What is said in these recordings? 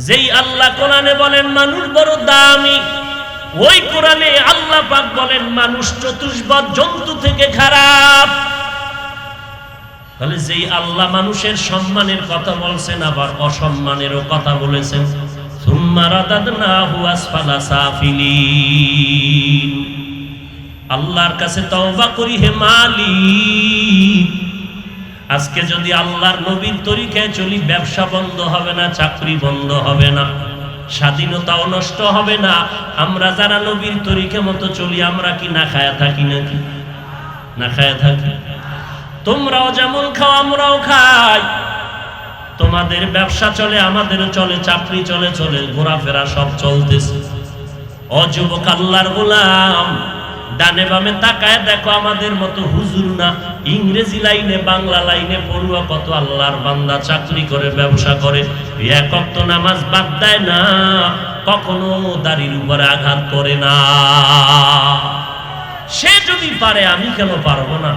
যেই আল্লাহ কোরআনে বলেন মানুষ বড় দামি, ওই কোরআনে আল্লাহ পাক বলেন মানুষ চতুষ্পদ জন্তু থেকে খারাপ। তাহলে যেই আল্লাহ মানুষের সম্মানের কথা বলছেন আবার অসম্মানেরও কথা বলেছেন। সুম্মা রাদাদনাহু আসফালা সাফিলিন। আল্লাহর কাছে তওবা করি, হে মালিক, আজকে যদি আল্লাহর নবীর তরিকায় চলি, ব্যবসা বন্ধ হবে না, চাকরি বন্ধ হবে না, স্বাধীনতাও নষ্ট হবে না। আমরা যারা নবীর তরিকা মতো চলি, আমরা কি না খায়া থাকি নাকি? না খায়া থাকি। তোমরাও যেমন খাও আমরাও খাই, তোমাদের ব্যবসা চলে আমাদেরও চলে, চাকরি চলে, চলে ঘোরাফেরা সব চলতেছে। ও যুবক আল্লাহর গোলাম, ডানে বামে তাকায় দেখো, আমাদের মতো হুজুর না, ইংরেজি লাইনে বাংলা লাইনে পড়ুয়া কত আল্লাহর বান্দা চাকরি করে, ব্যবসা করে, এক ওয়াক্ত নামাজ বাদ দেয় না, কখনো দাড়ির উপরে আঘাত করে না। সে যদি পারে, আমি কেন পারবো না?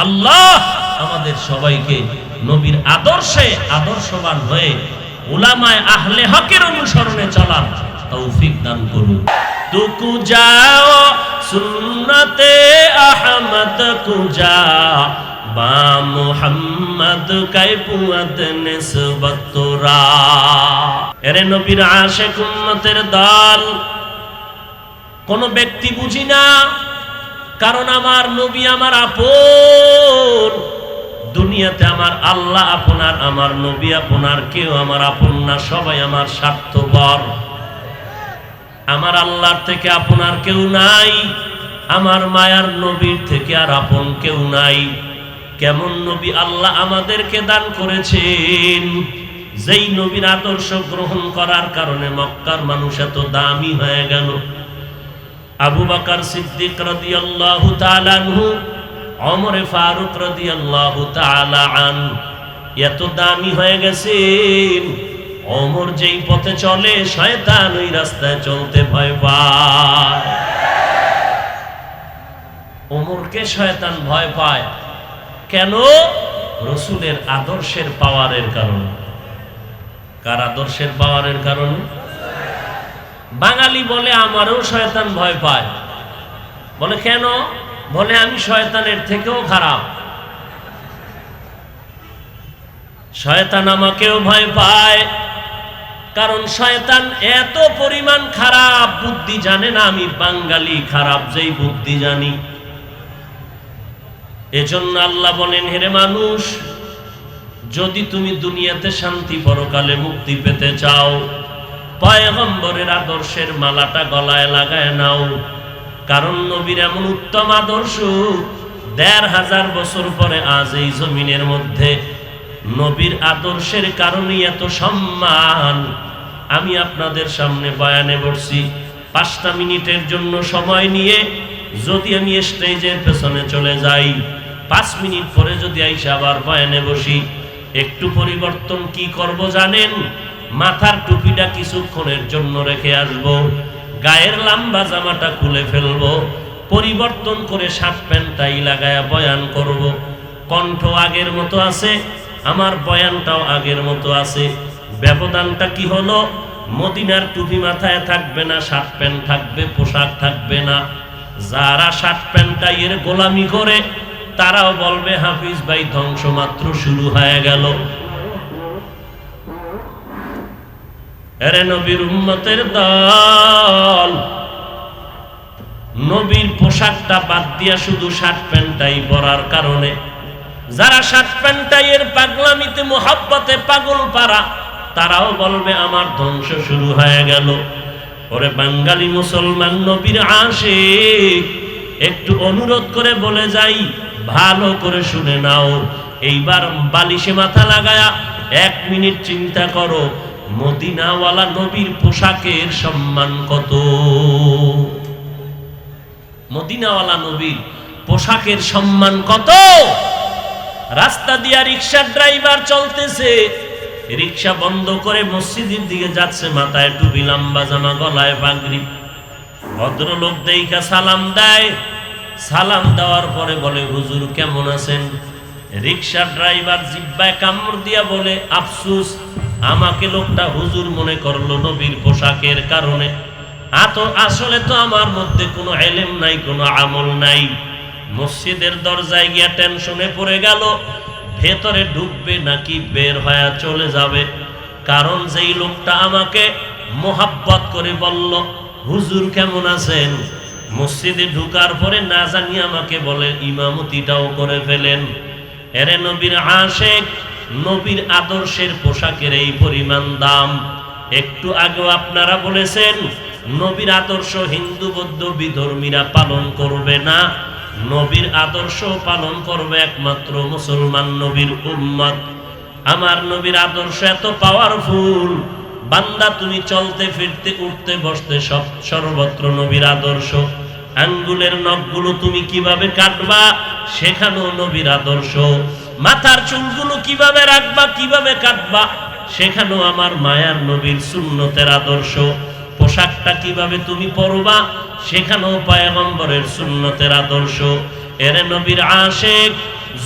আল্লাহ আমাদের সবাইকে নবীর আদর্শে আদর্শবান হয়ে উলামায়ে আহলে হকের অনুসরণে চলার তৌফিক দান করুন। তুকু যাও সুন্নতে আহমদ কুজা বা মুহাম্মদ কাইফুয়াত নিসবত তোরা। এরে নবীর আশিক উম্মতের দল, কোন ব্যক্তি বুঝি না, কারণ আমার নবী আমার আপন। দুনিয়াতে আমার আল্লাহ আপনার, আমার নবী আপনার, কেউ আমার আপন না, সবাই আমার স্বার্থপর। আমার আল্লাহর থেকে আপনার কেউ নাই, আমার মায়ার নবীর থেকে আর আপন কেউ নাই। কেমন নবী আল্লাহ আমাদেরকে দান করেছেন, যেই নবীর আদর্শ গ্রহণ করার কারণে মক্কার মানুষ এত দামি হয়ে গেল। আবু বকর সিদ্দিক রাদিয়াল্লাহু তাআলা আনহু, ওমর ফারুক রাদিয়াল্লাহু তাআলা আনহু এত দামি হয়ে গেছেন, ওমর যেই পথে চলে শয়তান ওই রাস্তায় চলতে ভয় পায়। ওমরকে শয়তান ভয় পায় কেন? রাসূলের আদর্শের পাওয়ারের কারণে। কার আদর্শের পাওয়ারের কারণে? বাঙালি বলে আমারও শয়তান ভয় পায়। বলে কেন? বলে আমি শয়তানের থেকেও খারাপ, শয়তান আমাকেও ভয় পায়। কারণ শয়তান এত পরিমাণ খারাপ, বুদ্ধি জানে না। আমি বাঙালি খারাপ যেই বুদ্ধি জানি। এজন্য আল্লাহ বলেন, হেরে মানুষ, যদি তুমি দুনিয়াতে শান্তি, পরকালে মুক্তি পেতে চাও, পয়গম্বরের আদর্শের মালাটা গলায় লাগায় নাও। কারণ নবীর এমন উত্তম আদর্শ, ১৫০০ বছর পরে আজ এই জমিনের মধ্যে নবীর আদর্শের কারণে এত সম্মান। আমি আপনাদের সামনে বয়ানে বসছি, 5টা মিনিটের জন্য সময় নিয়ে যদি আমি স্টেজের পেছনে চলে যাই, 5 মিনিট পরে যদি আইসা আবার বয়ানে বসি, একটু পরিবর্তন কি করব জানেন? মাথার টুপিটা কিছুক্ষণের জন্য রেখে আসব, গায়ের লম্বা জামাটা খুলে ফেলবো, পরিবর্তন করে শার্ট প্যান্টটাই লাগায়া বয়ান করব। কণ্ঠ আগের মতো আছে, আমার বয়ানটাও আগের মতো আছে। ব্যবধানটা কি হলো? মদিনার টুপি মাথায় থাকবে না, শার্ট প্যান্ট থাকবে, পোশাক থাকবে না। যারা শার্ট প্যান্টটাই এর গোলামি করে, তারাও বলবে হাফিজ ভাই ধ্বংস মাত্র শুরু হয়ে গেল। এরে নবীর উম্মতের দল, নবীর পোশাকটা বাদ দিয়া শুধু শার্ট প্যান্টটাই পরার কারণে যারা শার্ট প্যান্টটাই এর পাগলামিতে মোহাব্বতে পাগল পারা, তারাও বলবে আমার ধ্বংস শুরু হয়ে গেল। ওরে বাঙালি মুসলমান নবীর আশিক, একটু অনুরোধ করে বলে যাই, ভালো করে শুনে নাও। এইবার বালিশে মাথা লাগায়া 1 মিনিট চিন্তা করো, মদিনাওয়ালা নবীর পোশাকের সম্মান কত? মদিনাওয়ালা নবীর পোশাকের সম্মান কত? রাস্তা দিয়া রিকশার ড্রাইভার চলতেছে, রিকশা বন্ধ করে মসজিদের দিকে যাচ্ছে, মাথায় টুপি, লম্বা জামা, গলায় পাগড়ি। ভদ্রলোক দেইখা সালাম দেয়, সালাম দেওয়ার পরে বলে হুজুর কেমন আছেন? রিকশার ড্রাইভার জিহ্বায় কামড় দিয়া বলে আফসুস, আমাকে লোকটা হুজুর মনে করলো নবীর পোশাকের কারণে। আসলে তো আমার মধ্যে কোনো ইলম নাই, কোনো আমল নাই। মসজিদের দরজায় গিয়া টেনশনে পড়ে গেল, ভেতরে ঢুকবে নাকি বের হয়ে চলে যাবে। কারণ যেই লোকটা আমাকে মোহাব্বত করে বলল, হুজুর কেমন আছেন, মসজিদে ঢুকার পরে না জানি আমাকে বলে ইমামতিটাও করে ফেলেন। এরে নবীর আশেক, নবীর আদর্শের পোশাকের এই পরিমাণ দাম। একটু আগেও আপনারা বলেছেন নবীর আদর্শ হিন্দু বৌদ্ধ বিধর্মীরা পালন করবে না, নবীর আদর্শ পালন করবে একমাত্র মুসলমান নবীর উম্মত। আমার নবীর আদর্শ এত পাওয়ারফুল, বান্দা তুমি চলতে ফিরতে উঠতে বসতে সর্বত্র নবীর আদর্শ। আঙ্গুলের নখগুলো তুমি কিভাবে কাটবা সেখানেও নবীর আদর্শ। মাথার চুলগুলো কিভাবে রাখবা কিভাবে কাটবা সেখানেও আমার মায়ার নবীর সুন্নতের আদর্শ। পোশাকটা কিভাবে তুমি পরবা সেখানেও পয়গম্বরের সুন্নতের আদর্শ। এর নবীর আশেক,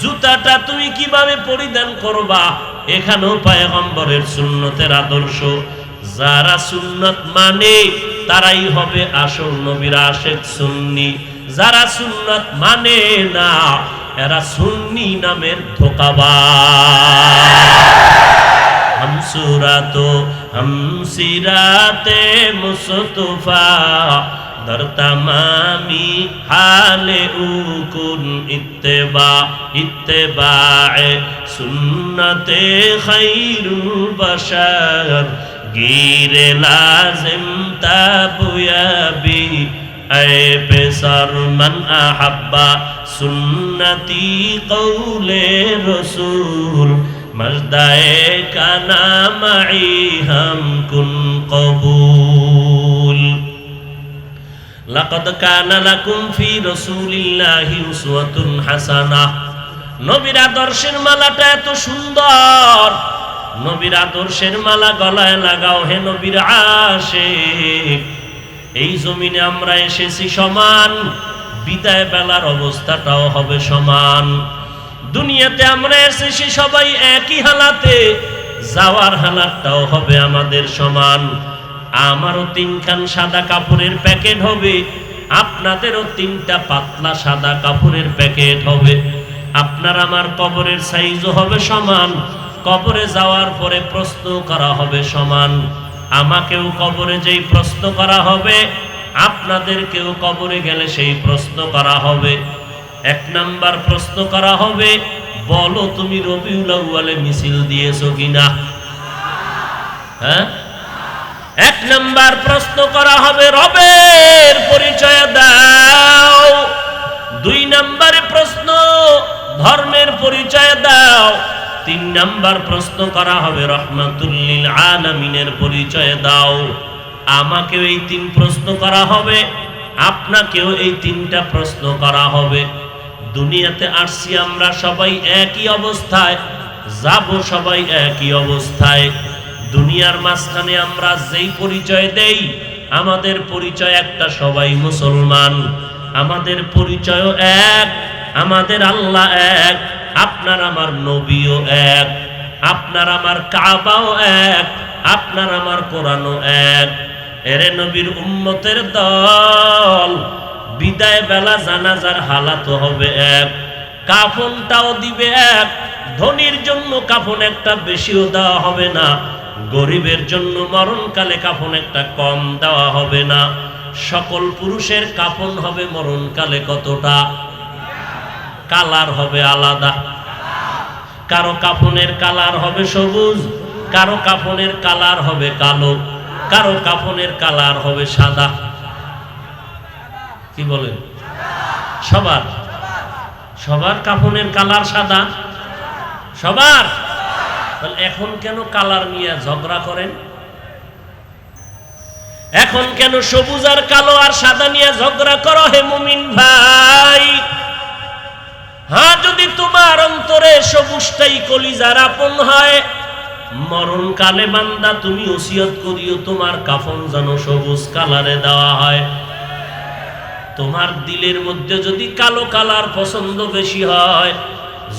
জুতাটা তুমি কিভাবে পরিধান করবা এখানেও পয়গম্বরের সুন্নতের আদর্শ। যারা সুন্নত মানে তারাই হবে আসল নবীর আশেক সুন্নি। যারা সুন্নত মানে না এরা সুন্নি নামের ধোঁকাবাজ। हमसूरातो हमसिराते मुस्तफा दर तमामी हाले उकुन इत्तेबा इत्तेबाए सुन्नते खैरुल बशर गिरे लाजिम ताबुयाबी ऐ बेसर मन अहब्बा सुन्नती कौले रसूल मजदाए का नाम हम कुन कबूल लक़द काना लकुम फी रसूलिल्लाहि उस्वतुन हासाना। নবীর আদর্শের মালাটা এত সুন্দর, নবীর আদর্শের মালা গলায় লাগাও হে নবীর আশিক। এই জমিনে আমরা এসেছি সমান, বিদায় বেলার অবস্থাটাও হবে সমান। দুনিয়াতে আমরা এসেছি সবাই একই হালাতে, যাওয়ার হালাতটাও হবে আমাদের সমান। আমারও 3খান সাদা কাপড়ের প্যাকেট হবে, আপনাদেরও 3টা পাতলা সাদা কাপড়ের প্যাকেট হবে। আপনার আমার কবরের সাইজও হবে সমান, কবরে যাওয়ার পরে প্রশ্ন করা হবে সমান। আমাকেও কবরে যেই প্রশ্ন করা হবে, আপনাদেরকেও কবরে গেলে সেই প্রশ্ন করা হবে। 1 নাম্বার প্রশ্ন করা হবে, বলো তুমি রবিউল আউয়ালে মিছিল দিয়েছো কিনা? হ্যাঁ, 1 নাম্বার প্রশ্ন করা হবে, রবের পরিচয় দাও। 2 নাম্বারে প্রশ্ন, ধর্মের পরিচয় দাও। 3 নাম্বার প্রশ্ন করা হবে, রহমাতুল লিল আলামিনের পরিচয় দাও। আমাকেও এই 3 প্রশ্ন করা হবে, আপনাকেও এই 3টা প্রশ্ন করা হবে। দুনিয়াতে আসছি আমরা সবাই একই অবস্থায়, যাব সবাই একই অবস্থায়। দুনিয়ার মাঝখানে আমরা যেই পরিচয় দেই, আমাদের পরিচয় একটা, সবাই মুসলমান। আমাদের পরিচয়ও এক, আমাদের আল্লাহ এক, আপনার আমার নবীও এক, আপনার আমার কাবাও এক, আপনার আমার কোরআনও এক। এরে নবীর উম্মতের দল, বিদায় বেলা জানাজার হালাত হবে এক, কাফনটাও দিবে এক। ধনীর জন্য কাফন একটা বেশিও দেওয়া হবে না, গরিবের জন্য মরণকালে কাফন একটা কম দেওয়া হবে না। সকল পুরুষের কাফন হবে মরণকালে কতটা, কালার হবে আলাদা। কারো কাফনের কালার হবে সবুজ, কারো কাফনের কালার হবে কালো, কারো কাফনের কালার হবে সাদা। কি বলেন? সবার সবার কাফনের কালার সাদা, সবার। এখন কেন কালার নিয়ে ঝগড়া করেন? এখন কেন সবুজ আর কালো আর সাদা নিয়ে ঝগড়া করো হে মুমিন ভাই? হ্যাঁ, যদি তোমার অন্তরে সবুজটাই কলিজার আপন হয়, মরণকালে বান্দা তুমি ওসিয়ত করিও তোমার কাফন যেন সবুজ কালারে দেওয়া হয়। তোমার দিলের মধ্যে যদি কালো কালার পছন্দ বেশি হয়,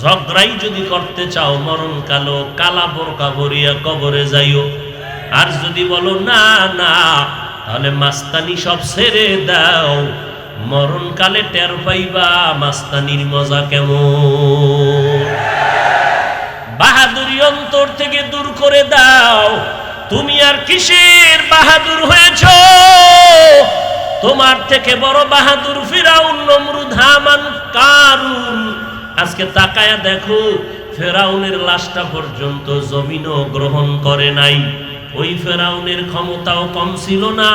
ঝগড়াই যদি করতে চাও মরণ কালো কালা বোরকা ভরিয়া কবরে যাইও। আর যদি বলো না না, তাহলে মাস্তানি সব ছেড়ে দাও, মরণকালে টের পাইবা মাস্তানির মজা কেমন। বাহাদুরি অন্তর থেকে দূর করে দাও। তুমি আর কিসের বাহাদুর হয়েছ? তোমার থেকে বড় বাহাদুর ফিরাউন, নমরুদ, হামান, কারুন। আজকে তাকায়া দেখো, ফেরাউনের লাশটা পর্যন্ত জমিনও গ্রহণ করে নাই। ওই ফেরাউনের ক্ষমতাও কম ছিল না,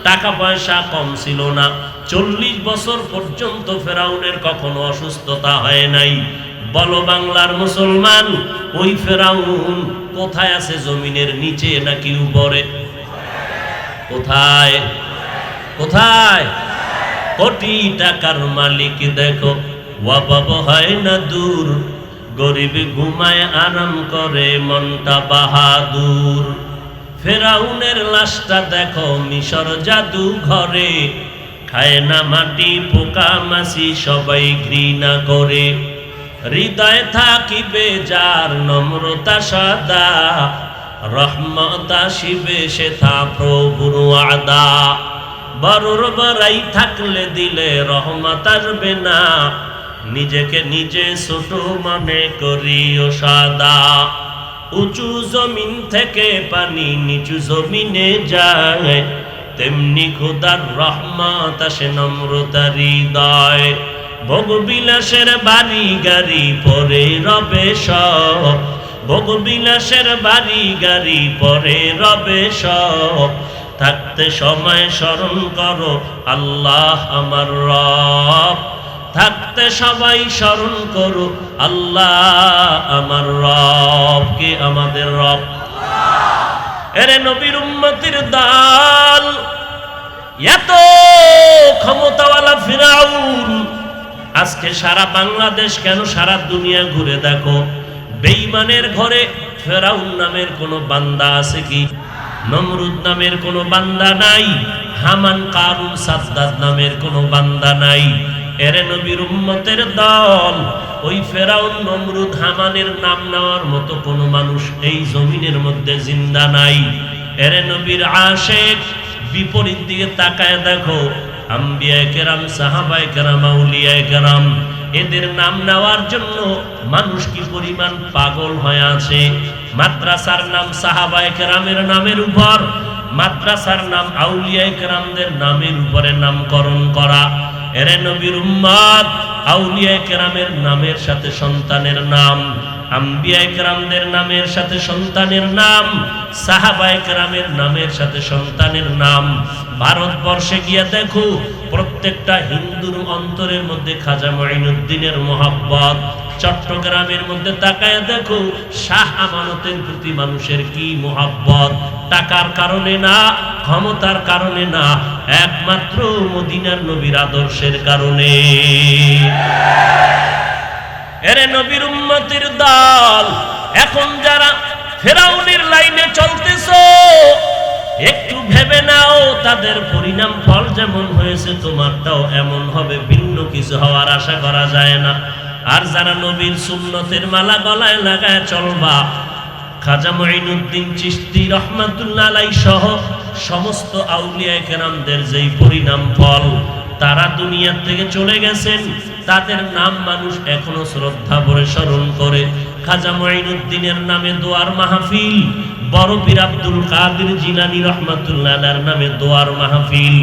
টাকা পয়সা কম ছিল না। 40 বছর পর্যন্ত ফেরাউনের কখনো অসুস্থতা হয় নাই। বলো বাংলার মুসলমান, ওই ফেরাউন কোথায় আছে? জমিনের নিচে নাকি উপরে? কোথায়? কোথায়? কোটি টাকার মালিক দেখো, ওয়াবাব হয় না দূর, গরিব ঘুমায় আরাম করে মনটা বাহাদুর। ফেরাউনের লাশটা দেখো মিশর জাদু ঘরে, খায় না মাটি পোকা মাছি সবাই ঘৃণা করে। হৃদয় থাকিবে যার নম্রতা সদা, রহমত আসিবে সেথা প্রভুর ওয়াদা। বড়র বড়াই থাকলে দিলে রহমত আসবে না, নিজেকে নিজে ছোট মনে করিও সাদা। উঁচু জমিন থেকে পানি নিচু জমিনে যায়, তেমনি খোদার রহমত আসে নম্রতার হৃদয়। ভোগবিলাসের বাড়ি গাড়ি পরে রবে সব, ভোগবিলাসের বাড়ি গাড়ি পরে রবে সব। থাকতে সময় স্মরণ করো আল্লাহ আমার রব, থাকতে সবাই স্মরণ করো আল্লাহ আমার রব। কে আমাদের রব? এরে নবীর উম্মতির দল, এত ক্ষমতাওয়ালা ফিরাউন আজকে সারা বাংলাদেশ কেন সারা দুনিয়া ঘুরে দেখো, বেঈমানের ঘরে ফেরাউন নামের কোনো বান্দা আছে কি? নমরুদ নামের কোনো বান্দা নাই, হামান, কারুন, সাদ্দাত নামের কোনো বান্দা নাই। এরে নবীর উম্মতের দল, ওই ফেরাউন, নমরুদ, হামানের নাম নেওয়ার মতো কোনো মানুষ এই জমিনের মধ্যে জিন্দা নাই। এরে নবীর আশিক, বিপরীত দিকে তাকায় দেখো, আম্বিয়ায়ে কেরাম, সাহাবায়ে কেরাম, আউলিয়ায়ে কেরাম, এদের নাম নেওয়ার জন্য মানুষ কি পরিমাণ পাগল হয়ে আছে। মাদ্রাসার নাম সাহাবায়ে কেরামের নামের উপর, মাদ্রাসার নাম আউলিয়ায়ে কেরামদের নামের উপরে নামকরণ করা। এরে নবীর উম্মত, আউলিয়ায়ে কেরামের নামের সাথে সন্তানের নাম, আম্বিয়ায়ে কেরামদের নামের সাথে সন্তানের নাম, সাহাবায়ে কেরামের নামের সাথে সন্তানের নাম। ভারতবর্ষে গিয়া দেখো, প্রত্যেকটা হিন্দুর অন্তরের মধ্যে খাজা মঈনুদ্দিনের মোহাব্বত। চট্টগ্রামের মধ্যে তাকায় দেখো, শাহ আমানতের প্রতি মানুষের কি মোহাব্বত। টাকার কারণে না, ক্ষমতার কারণে না, একমাত্র মদিনার নবীর আদর্শের কারণে। এরে নবীর উম্মতের দল, এখন যারা ফেরাউনের লাইনে চলতেছো, একটু ভেবে নাও, তাদের পরিণাম ফল যেমন হয়েছে তোমারটাও এমন হবে, ভিন্ন কিছু হওয়ার আশা করা যায় না। আর যারা নবীর সুন্নতের মালা গলায় লাগায় চলবা, খাজা মঈনুদ্দিন চিশতি রহমাতুল্লাহ আলাইহি সহ সমস্ত আউলিয়ায়ে কেরামদের যেই পরিণাম ফল, তারা দুনিয়া থেকে চলে গেছেন, তাদের নাম মানুষ এখনো শ্রদ্ধা ভরে স্মরণ করে। খাজা মঈনুদ্দিনের নামে দোয়ার মাহফিল, বড় পীর আব্দুল কাদের জিলানী রহমাতুল্লাহ আলাইহির নামে দোয়ার মাহফিল,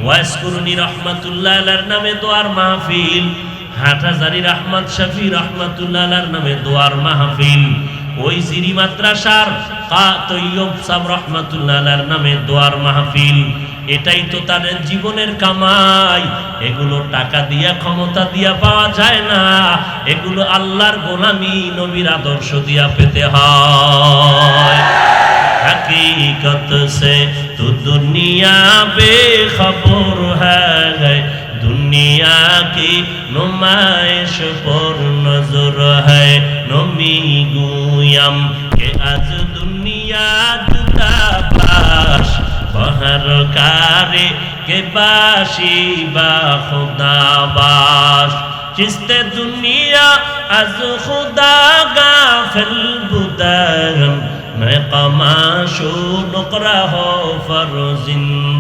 ওয়াইস কুরনি রহমাতুল্লাহ আলাইহির নামে দোয়ার মাহফিল, হাটহাজারীর আহমদ শফি রহমাতুল্লাহ আলাইহির নামে দোয়ার মাহফিল, ওই জিরি মাদ্রাসার তৈয়ব সাহেব রহমাতুল্লাহ আলাইহির নামে দোয়ার মাহফিল। এটাই তো তাদের জীবনের কামাই। এগুলো টাকা দিয়া, ক্ষমতা দিয়া পাওয়া যায় না, এগুলো আল্লাহর গোলামি, নবীর আদর্শ দিয়া পেতে হয়। हकीकत से तो दुनिया बेखबर है, दुनिया की नुमाइश पर नजर है। नमी गुयम के आज दुनिया जुदा बाश, बहर कारे के बाशी बा खुदा बाश। চিস্তে দুনিয়া আজ খুদা গাফিল বুদান मैं कमाशो नुकरा हो फरजिंदोजान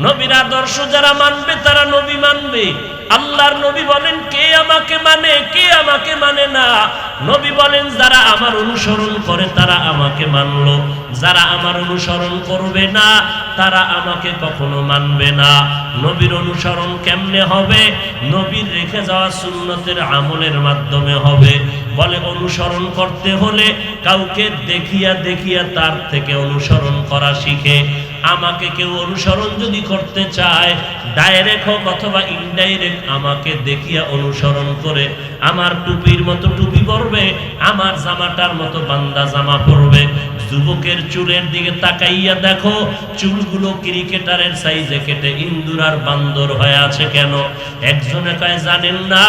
নবীর আদর্শ যারা মানবে তারা নবী মানবে। আল্লাহর নবী বলেন কে আমাকে মানে কে আমাকে মানে না। নবী বলেন যারা আমার অনুসরণ করে তারা আমাকে মানলো, যারা আমার অনুসরণ করবে না তারা আমাকে কখনো মানবে না। নবীর অনুসরণ কেমনে হবে? নবীর রেখে যাওয়া সুন্নতের আমলের মাধ্যমে হবে। বলে অনুসরণ করতে হলে কাউকে দেখিয়া দেখিয়া তার থেকে অনুসরণ করা শিখে। আমাকে কেউ অনুসরণ যদি করতে চায়, ডাইরেক্ট হোক অথবা ইনডাইরেক্ট, আমাকে দেখিয়া অনুসরণ করে আমার টুপির মতো টুপি পরবে, আমার জামাটার মতো বান্দা জামা পরবে। যুবকের চুলের দিকে তাকাইয়া দেখো, চুলগুলো ক্রিকেটারের সাইজে কেটে ইন্দুর আর বান্দর হয়ে আছে কেন? একজনে কয় জানেন না,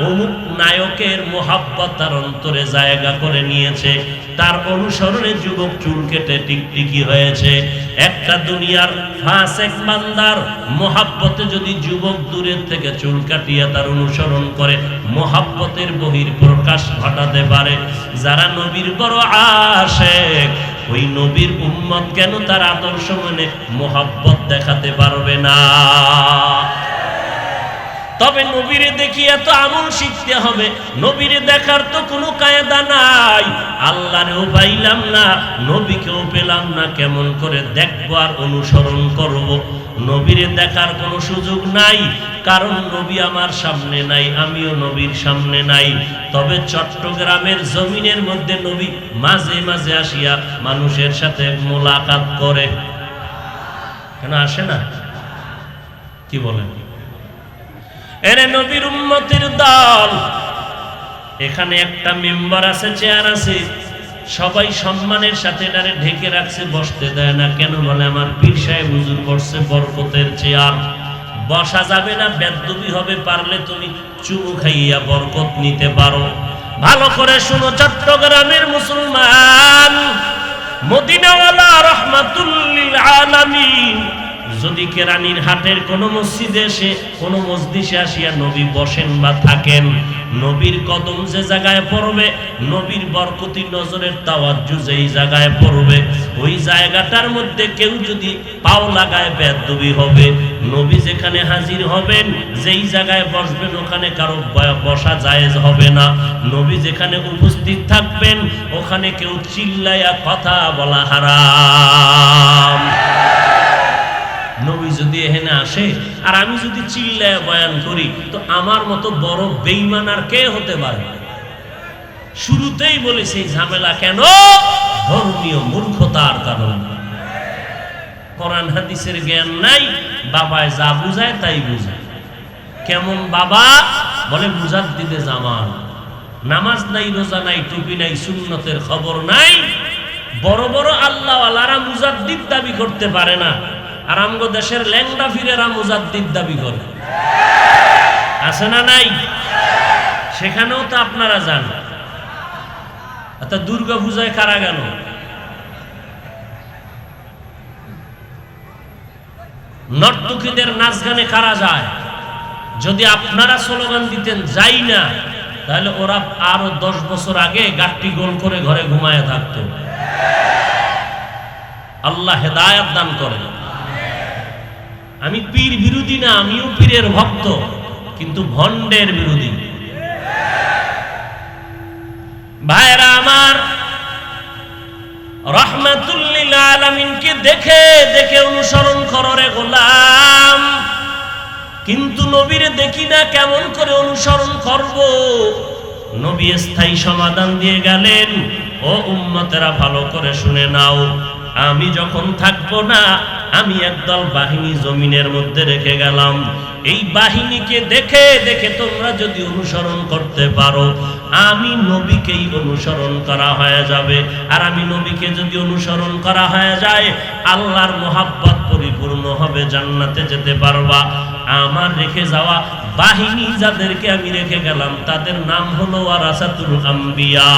অমুক নায়কের মোহাব্বত তার অন্তরে জায়গা করে নিয়েছে, তার অনুসরণে যুবক চুল কেটে টিকটিকি হয়েছে। একটা দুনিয়ার ফাসেক বান্দার মোহাব্বতে যদি যুবক দূরের থেকে চুল কাটিয়া তার অনুসরণ করে, মোহাব্বতের বহির প্রকাশ ঘটাতে পারে। যারা নবীর বড় আশিক, ওই নবীর উম্মত কেন তার আদর্শ মানে মোহাব্বত দেখাতে পারবে না? তবে নবীরে দেখিয়া তো আমল শিখতে হবে। নবীরে দেখার তো কোনো কায়দা নাই। আল্লাহরেও পাইলাম না, নবীকেও পেলাম না, কেমন করে দেখবো আর অনুসরণ করব? নবীরে দেখার কোনো সুযোগ নাই, কারণ নবী আমার সামনে নাই, আমিও নবীর সামনে নাই। তবে চট্টগ্রামের জমিনের মধ্যে নবী মাঝে মাঝে আসিয়া মানুষের সাথে মোলাকাত করে। কেন আসে না? কি বলেন? এরে নবীর উম্মতের দল, এখানে একটা মেম্বার আছে, চেয়ার আছে, সবাই সম্মানের সাথে এটারে ঢেকে রাখছে, বসতে দেয় না। কেন? বলে আমার পীর সাহেব হুজুর করছে বরকতের চেয়ার, বসা যাবে না, বেদবি হবে, পারলে তুমি চুমু খাইয়া বরকত নিতে পারো। ভালো করে শুনো চট্টগ্রামের মুসলমান, মদিনাওয়ালা রহমাতুল লিল আলামিন যদি কেরানীর হাটের কোন মসজিদে এসে কোন মজলিসে আসিয়া নবী বসেন বা থাকেন, নবীর কদম যে জায়গায় পড়বে, নবীর বরকতি নজরের তাওয়াজ্জু যেই জায়গায় পড়বে, ওই জায়গাটার মধ্যে কেউ যদি পাও লাগায় বেদবি হবে। নবী যেখানে হাজির হবেন, যেই জায়গায় বসবেন, ওখানে কারো বসা জায়েজ হবে না। নবী যেখানে উপস্থিত থাকবেন, ওখানে কেউ চিল্লাইয়া কথা বলা হারাম। নবী যদি এখানে আসে আর আমি যদি চিল্লায় বয়ান করি, তো আমার মতো বড় বেঈমান আর কে হতে পারে? শুরুতেই বলে সেই ঝামেলা কেন? ধর্মীয় মূর্খতার কারণে। কোরআন হাদিসের জ্ঞান নাই, বাবায় যা বুঝায় তাই বুঝায়। কেমন বাবা? বলে মুজাদ্দিদে জামান, নামাজ নাই, রোজা নাই, টুপি নাই, সুন্নতের খবর নাই। বড় বড় আল্লাহওয়ালারা মুজাদ্দিদ দাবি করতে পারে না, আর আমগো দেশের ল্যাংড়া ফিরেরা মুজাদ্দিদ দাবি করে। আছে না নাই? সেখানেও তো আপনারা যান। আচ্ছা, দুর্গা পূজায় কারা গেল? নর্তকীদের নাচ গানে কারা যায়? যদি আপনারা স্লোগান দিতেন যাই না, তাহলে ওরা আরো 10 বছর আগে গাট্টি গোল করে ঘরে ঘুমায় থাকতো। আল্লাহ হেদায়েত দান করে। আমি পীর বিরোধী না, আমিও পীরের ভক্ত, কিন্তু ভণ্ডের বিরোধী। ভাইরা আমার, রহমাতুল লিল আলামিনকে দেখে দেখে অনুসরণ করো রে গোলাম। কিন্তু নবীরে দেখি না, কেমন করে অনুসরণ করব? নবী স্থায়ী সমাধান দিয়ে গেলেন, ও উম্মতেরা ভালো করে শুনে নাও, আমি যখন থাকবো না, আমি একদল বাহিনী জমিনের মধ্যে রেখে গেলাম। এই বাহিনীকে দেখে দেখে তোমরা যদি অনুসরণ করতে পারো, আমি নবীকেই অনুসরণ করা হয়ে যাবে। আর আমি নবীকে যদি অনুসরণ করা হয়ে যায়, আল্লাহর মোহাব্বত পরিপূর্ণ হবে, জান্নাতে যেতে পারবা। আমার রেখে যাওয়া বাহিনী যাদেরকে আমি রেখে গেলাম, তাদের নাম হলো ওয়ারাসাতুল আম্বিয়া।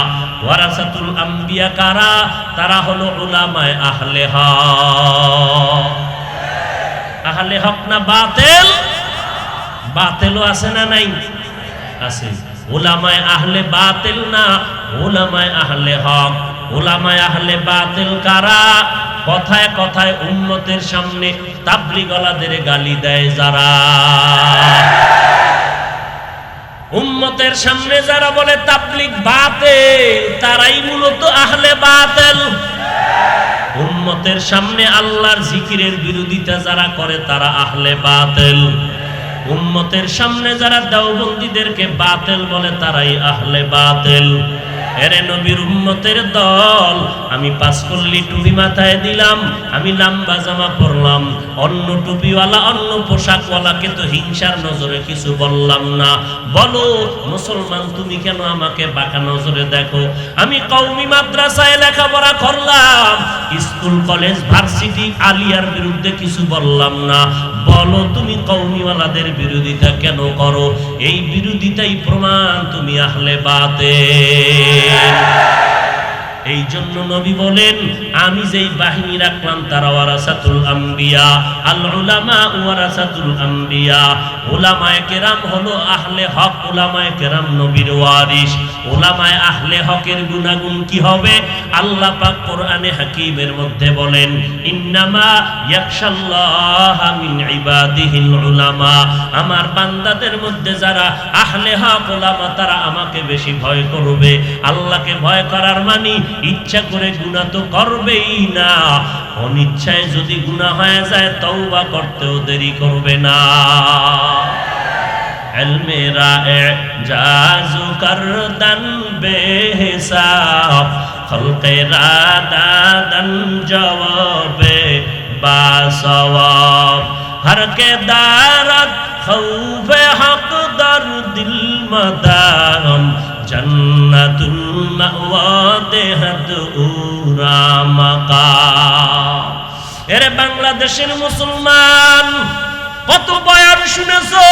ওয়ারাসাতুল আম্বিয়া কারা? তারা হলো উলামায়ে আহলে হক। আহলে হক না বাতিল? বাতিলও আছে না নাই? আছে। উলামায়ে আহলে বাতিল না, উলামায়ে আহলে হক। উলামায়ে আহলে বাতিল কারা? কথায় কথায় উম্মতের সামনে তাবলীগওয়ালাদের গালি দেয় যারা, উম্মতের সামনে যারা বলে তাবলীগ বাতিল, তারাই মূলত আহলে বাতিল। উম্মতের সামনে আল্লাহর জিকিরের বিরোধিতা যারা করে তারা আহলে বাতিল। উম্মতের সামনে যারা দেওবন্দীদেরকে বাতিল বলে তারাই আহলে বাতিল। এরে নবীর উম্মতের দল, আমি পাঁচকল্লি টুপি মাথায় দিলাম, আমি লম্বা জামা পরলাম, অন্য টুপিওয়ালা অন্য পোশাকওয়ালাকে তো হিংসার নজরে কিছু বললাম না। বলো মুসলমান, তুমি কেন আমাকে বাঁকা নজরে দেখো? আমি কওমি মাদ্রাসায় লেখাপড়া করলাম, স্কুল কলেজ ভার্সিটি আলিয়ার বিরুদ্ধে কিছু বললাম না। বলো তুমি কওমিওয়ালাদের বিরোধিতা কেন করো? এই বিরোধিতাই প্রমাণ তুমি আহলে বাতিল। এই জন্য নবী বলেন, আমি যেই বাহিনী রাখলাম তারা ওয়ারাসাতুল আম্বিয়া, আল উলামা ওয়ারাসাতুল আম্বিয়া। উলামায়ে কেরাম হলো আহলে হক, উলামায়ে কেরাম নবীর ওয়ারিস। উলামায়ে আহলে হকের গুনাগুণ কি হবে? আল্লাহ পাক কোরআনে হাকিমের মধ্যে বলেন, ইন্নামা ইয়াখশাল্লাহা মিন ইবাদিহিল উলামা। আমার বান্দাদের মধ্যে যারা আহলে হক উলামা, তারা আমাকে বেশি ভয় করবে। আল্লাহকে ভয় করার মানে ইচ্ছা করে গুনাহ তো করবেই না, অনিচ্ছায় যদি গুনাহ হয়ে যায় তওবা করতেও দেরি করবে না। ইলমে রা'জাজু করদান বেহিসাব, খলকে রাদাদান জওয়াবে বাসওয়াব। হর কে দারত খৌফে হক দর দিল মদাম, জান্নাতুল মাওয়া দেহদ উরা মাকাম। এরে বাংলাদেশের মুসলমান, কত বয়ান শুনেছো?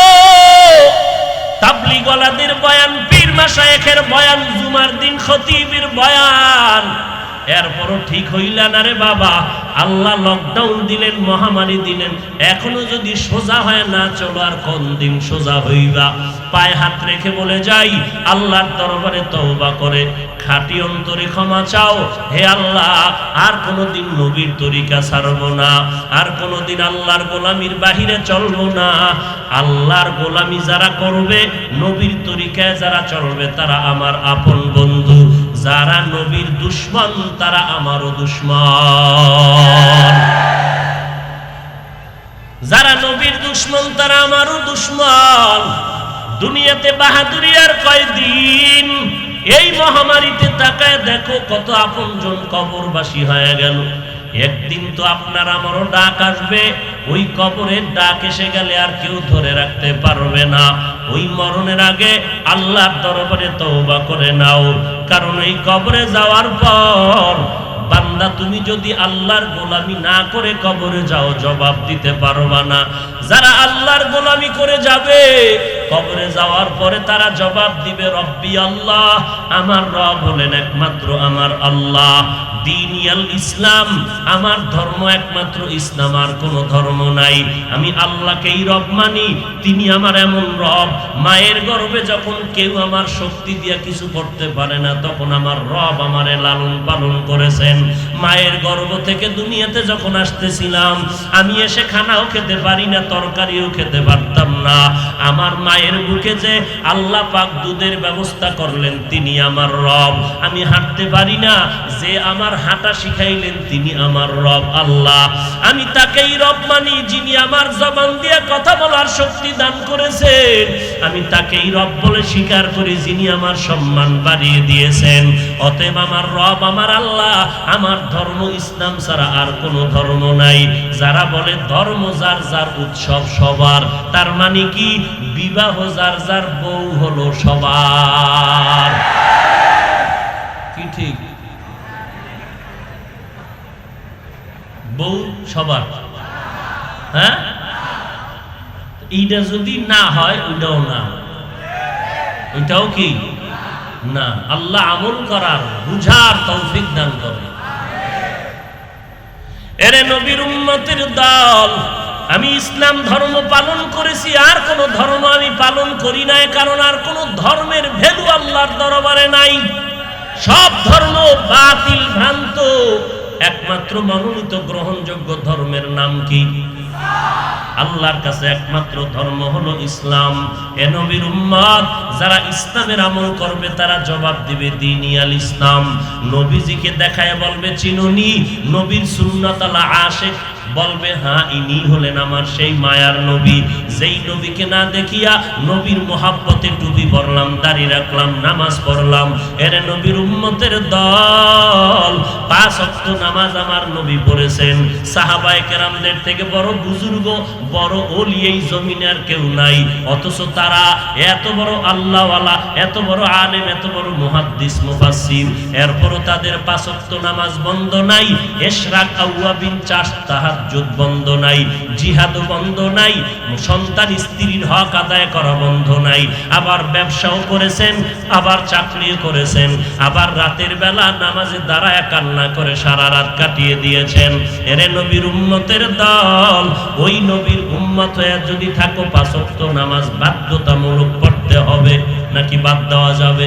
তাবলীগওয়ালাদের বয়ান, পীর মাশায়েখের বয়ান, জুমার দিন খতিবের বয়ান, এরপরও ঠিক হইলা না রে বাবা। আল্লাহ লকডাউন দিলেন, মহামারী দিলেন, এখনো যদি সোজা হয় না চলো, আর কোন দিন সোজা হইবা? পায়ে হাত রেখে বলে যাই, আল্লাহর দরবারে তওবা করে খাঁটি অন্তরে ক্ষমা চাও। হে আল্লাহ, আর কোনোদিন নবীর তরিকা ছাড়বো না, আর কোনোদিন আল্লাহর গোলামির বাহিরে চলবো না। আল্লাহর গোলামি যারা করবে, নবীর তরিকায় যারা চলবে, তারা আমার আপন বন্ধু। যারা নবীর দুশমন, তারা আমারও দুশমন। যারা নবীর দুশমন, তারা আমারও দুশমন। দুনিয়াতে বাহাদুরি আর কয়দিন? এই মহামারীতে তাকায় দেখো কত আপনজন কবরবাসী হয়ে গেল। একদিন তো আপনার আমারও ডাক আসবে, ওই কবরের ডাক এসে গেলে আর কেউ ধরে রাখতে পারবে না। ওই মরণের আগে আল্লাহর দরবারে তওবা করে নাও, কারণ এই কবরে যাওয়ার পর বান্দা, তুমি যদি আল্লাহর গোলামি না করে কবরে যাও, জবাব দিতে পারবা না। যারা আল্লাহর গোলামি করে যাবে, কবরে যাওয়ার পরে তারা জবাব দিবে, রব্বি আল্লাহ, আমার রব হলেন একমাত্র আমার আল্লাহ। দীনিয়াল ইসলাম, আমার ধর্ম একমাত্র ইসলাম, আর কোনো ধর্ম নাই। আমি আল্লাহকেই রব মানি, তিনি আমার এমন রব। মায়ের গর্ভে যখন কেউ আমার শক্তি দিয়ে কিছু করতে পারে না, তখন আমার রব আমারে লালন পালন করেছেন। মায়ের গর্ভ থেকে দুনিয়াতে যখন আসতেছিলাম, আমি এসে খানাও খেতে পারি না, তরকারিও খেতে পারতাম না। আমার মায়ের বুকে যে আল্লাহ পাক দুধের ব্যবস্থা করলেন, তিনি আমার রব। আমি হাঁটতে পারি না, যে আমার হাঁটা শিখাইলেন, তিনি আমার রব আল্লাহ। আমি তাকেই রব মানি, যিনি আমার জবান দিয়ে কথা বলার শক্তি দান করেছেন। আমি তাকেই রব বলে স্বীকার করি, যিনি আমার সম্মান বাড়িয়ে দিয়েছেন। অতএব আমার রব আমার আল্লাহ। আমার ধর্ম ইসলাম ছাড়া আর কোনো ধর্ম নাই। যারা বলে ধর্ম যার যার, উৎসব সবার, তার মানে কি? বিবাহ যার যার, বউ হলো সবার। কি ঠিক? বউ সবার, হ্যাঁ? এইটা যদি না হয়, ওইটাও না, ওইটাও কি না। আল্লাহ আমল করার, বুঝার তৌফিক দান করে। এরে নবীর উম্মতের দল, আমি ইসলাম ধর্ম পালন করেছি, আর কোন ধর্ম আমি পালন করি নাই, কারণ আর কোন ধর্মের ভ্যালু আল্লাহর দরবারে নাই। সব ধর্ম বাতিল, ভ্রান্ত। একমাত্র মনোনীত গ্রহণযোগ্য ধর্মের নাম কি? আল্লাহর কাছে একমাত্র ধর্ম হলো ইসলাম। এ নবীর উম্মত যারা ইসলামের আমল করবে তারা জবাব দিবে দ্বীনি আল ইসলাম। নবীজিকে দেখায় বলবে চিনুনি? নবীর সুন্নাত আলা আশিক বলবে হ্যাঁ, ইনি হলেন আমার সেই মায়ার নবী। যেই নবীকে না দেখিয়া নবীর মোহাব্বতে টুপি পরলাম, দাড়ি রাখলাম, নামাজ পড়লাম। এর নবীর উম্মতের দল 5 ওয়াক্ত নামাজ আমার নবী পড়েছেন। সাহাবায়ে কেরামদের থেকে বড় বুজুর্গ, বড় ওলি এই জমিনে আর কেউ নাই। অথচ তারা এত বড় আল্লাহওয়ালা, এত বড় আলেম, এত বড় মুহাদ্দিস, মুফাসসির, এরপরও তাদের 5 ওয়াক্ত নামাজ বন্ধ নাই। ইশরাক, আওয়াবিন, চাষ, তাহাজ্জুদ বন্ধ নাই, জিহাদ বন্ধ নাই, সন্তান স্ত্রীর হক আদায় করা বন্ধ নাই। আবার ব্যবসাও করেছেন, আবার চাকরিও করেছেন, আবার রাতের বেলা নামাজে দাঁড়ায় কান্না করে সারা রাত কাটিয়ে দিয়েছেন। এরে নবীর উম্মতের দল, ওই নবীর উম্মত হয়ে যদি থাকো 5 ওয়াক্ত নামাজ বাধ্যতামূলক পড়তে হবে, নাকি বাদ দেওয়া যাবে?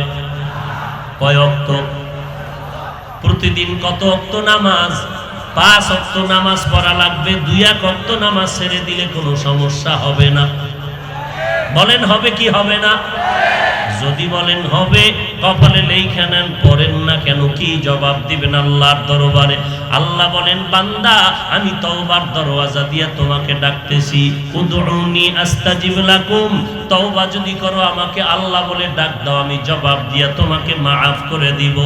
কয় ওয়াক্ত? প্রতিদিন কত ওয়াক্ত নামাজ? 5 ওয়াক্ত নামাজ পড়া লাগবে। 2-1 ওয়াক্ত নামাজ ছেড়ে দিলে কোনো সমস্যা হবে না। বলেন হবে কি হবে না? যদি বলেন হবে, কপালে লেখা নেন, পড়েন না কেন? কি জবাব দিবেন আল্লাহর দরবারে? আল্লাহ বলেন, বান্দা আমি তওবার দরওয়াজা দিয়ে তোমাকে ডাকতেছি। উদউনি আস্তাজিব লাকুম। তওবা যদি করো আমাকে আল্লাহ বলে ডাক দাও, আমি জবাব দিয়ে তোমাকে মাফ করে দিব।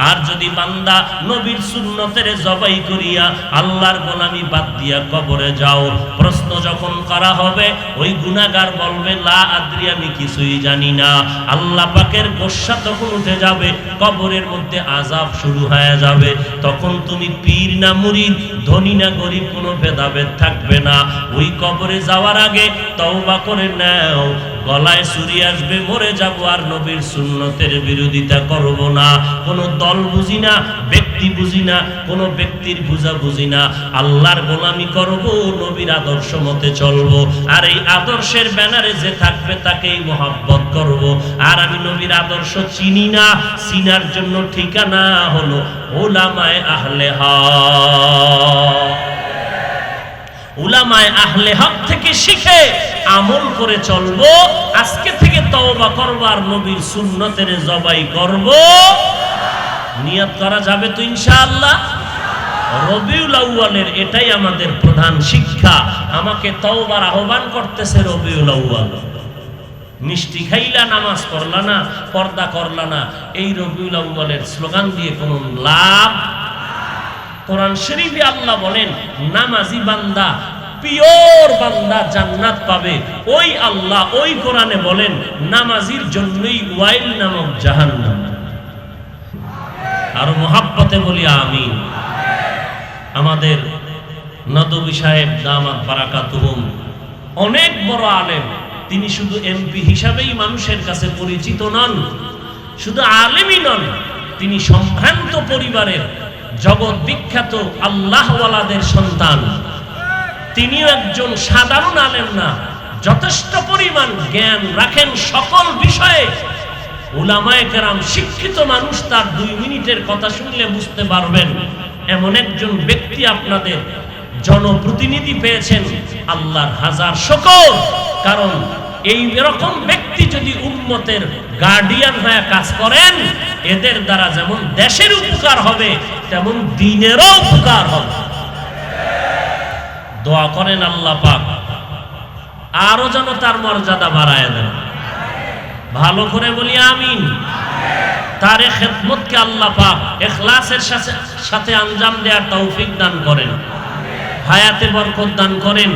আর যদি বান্দা নবীর সুন্নতের জবাই করিয়া আল্লাহর গোলামি বাদ দিয়া কবরে যাও, প্রশ্ন যখন করা হবে ওই গুনাহগার বলবে লা আদ্রি, আমি কিছুই জানি না। আল্লাহ পাকের গোসা তখন উঠে যাবে, কবরের মধ্যে আযাব শুরু হয়ে যাবে। তখন তুমি পীর না মুরিদ, ধনী না গরিব, কোনো ভেদাভেদ থাকবে না। ওই কবরে যাওয়ার আগে তওবা করে নাও, গলায় ছুরি আসবে, মরে যাব, আর নবীর সুন্নতের বিরোধিতা করব না। কোনো দল বুঝি না, ব্যক্তি বুঝি না, কোনো ব্যক্তির বুঝা বুঝি না। আল্লাহর গোলামি করব, নবীর আদর্শ মতে চলব। আর এই আদর্শের ব্যানারে যে থাকবে তাকেই মহব্বত করব। আর আমি নবীর আদর্শ চিনি না, চিনার জন্য ঠিকানা হলো উলামায়ে আহলে হক। উলামায়ে আহলে হক থেকে শিখে আমল করে চলবো। আজকে থেকে তওবা করব আর নবীর সুন্নতের জবাই করব। নিয়ত করা যাবে তো ইনশাআল্লাহ? রবিউল আউয়ালের এটাই আমাদের প্রধান শিক্ষা। আমাকে তওবার আহ্বান করতেছে রবিউল আউয়াল। মিষ্টি খাইলা, নামাজ পড়লা না, পর্দা করলা না, এই রবিউল আউয়ালের স্লোগান দিয়ে কোনো লাভ? কোরআন শরীফে আল্লাহ বলেন, নামাজি বান্দা, পিওর বান্দা জান্নাত পাবে। ওই আল্লাহ ওই কোরআনে বলেন, নামাজির জন্যই ওয়াইল নামক জাহান্নাম। আর মুহাব্বতে বলি আমিন। আমাদের নদভী সাহেব দামাত বারাকাতুহুম অনেক বড় আলেম। তিনি শুধু এমপি হিসাবেই মানুষের কাছে পরিচিত নন, শুধু আলেমই নন, তিনি সম্ভ্রান্ত পরিবারের জগৎ বিখ্যাত আল্লাহওয়ালাদের সন্তান। তিনিও একজন সাধারণ আলেম না, যথেষ্ট পরিমাণ জ্ঞান রাখেন সকল বিষয়ে। উলামায়ে কেরাম, শিক্ষিত মানুষ, তার 2 মিনিটের কথা শুনলে বুঝতে পারবেন এমন একজন ব্যক্তি আপনাদের জনপ্রতিনিধি পেয়েছেন। আল্লাহর হাজার শুকর। কারণ এই এরকম ব্যক্তি যদি উম্মতের গার্ডিয়ান হয়ে কাজ করেন, এদের দ্বারা যেমন দেশের উপকার হবে তেমন দ্বীনেরও উপকার হবে। দোয়া করেন আল্লাহ পাক আরো যেন তার মর্যাদা বাড়ায় দেন। ভালো করে বলি আমিন। তার খেদমতকে আল্লাহ পাক ইখলাসের সাথে আঞ্জাম দেওয়ার তৌফিক দান করেন, হায়াতে বরকত দান করেন,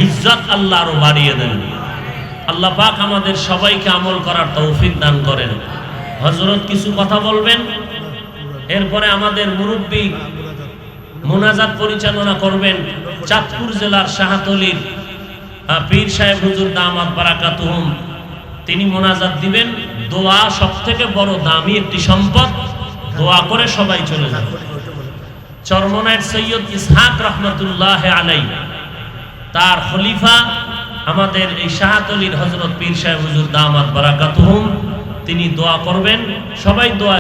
ইজ্জত আল্লাহ আরো বাড়িয়ে দেন। আল্লাহ পাক আমাদের সবাইকে আমল করার তৌফিক দান করেন। হযরত কিছু কথা বলবেন, এরপরে আমাদের মুরব্বী মুনাজাত পরিচালনা করবেন চাঁদপুর জেলার শাহতলীর পীর সাহেব হুজুর দামাত বারাকাতুহুম। তিনি মুনাজাত দিবেন। দোয়া সবথেকে বড় দামি একটি সম্পদ, দোয়া করে সবাই চলে যান। চরমনায়ের সৈয়দ ইসহাক রহমাতুল্লাহ আলাইহি তার খলিফা আমাদের এই শাহাতলির হযরত পীর সাহেব হুজুর দামাত বারাকাতুহুম, তিনি দোয়া করবেন। সবাই দোয়া